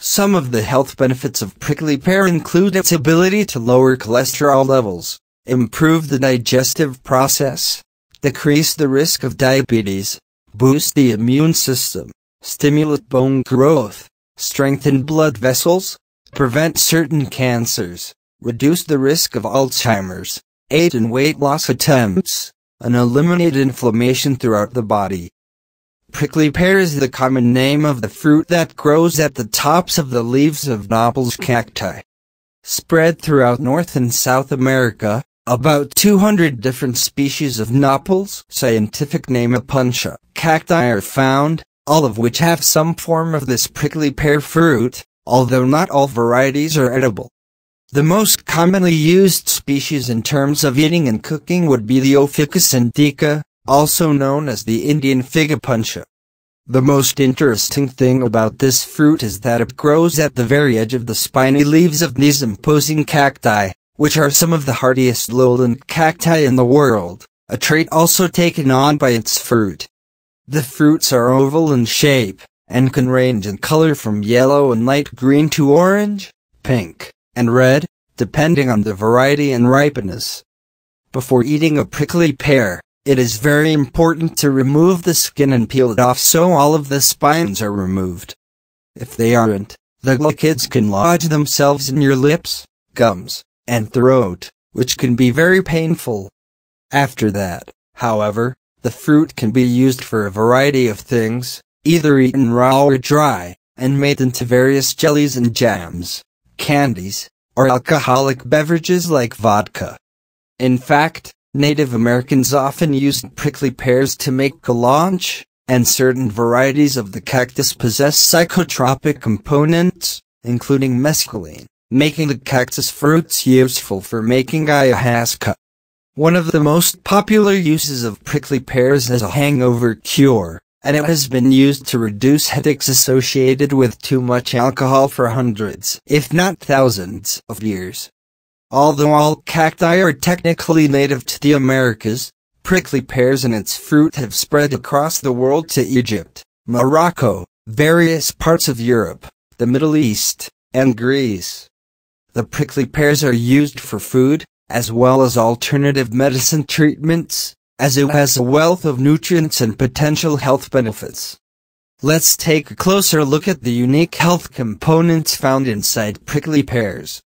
Some of the health benefits of prickly pear include its ability to lower cholesterol levels, improve the digestive process, decrease the risk of diabetes, boost the immune system, stimulate bone growth, strengthen blood vessels, prevent certain cancers, reduce the risk of Alzheimer's, aid in weight loss attempts, and eliminate inflammation throughout the body. Prickly pear is the common name of the fruit that grows at the tops of the leaves of Naples cacti. Spread throughout North and South America, about 200 different species of Naples, scientific name Apuntia, cacti are found, all of which have some form of this prickly pear fruit, although not all varieties are edible. The most commonly used species in terms of eating and cooking would be the Ophiuchus indica, also known as the Indian fig Apuntia. The most interesting thing about this fruit is that it grows at the very edge of the spiny leaves of these imposing cacti, which are some of the hardiest lowland cacti in the world, a trait also taken on by its fruit. The fruits are oval in shape, and can range in color from yellow and light green to orange, pink, and red, depending on the variety and ripeness. Before eating a prickly pear, it is very important to remove the skin and peel it off so all of the spines are removed. If they aren't, the glycids can lodge themselves in your lips, gums, and throat, which can be very painful. After that, however, the fruit can be used for a variety of things, either eaten raw or dry, and made into various jellies and jams, candies, or alcoholic beverages like vodka. In fact, Native Americans often used prickly pears to make galanche, and certain varieties of the cactus possess psychotropic components, including mescaline, making the cactus fruits useful for making ayahuasca. One of the most popular uses of prickly pears is a hangover cure, and it has been used to reduce headaches associated with too much alcohol for hundreds, if not thousands, of years. Although all cacti are technically native to the Americas, prickly pears and its fruit have spread across the world to Egypt, Morocco, various parts of Europe, the Middle East, and Greece. The prickly pears are used for food, as well as alternative medicine treatments, as it has a wealth of nutrients and potential health benefits. Let's take a closer look at the unique health components found inside prickly pears.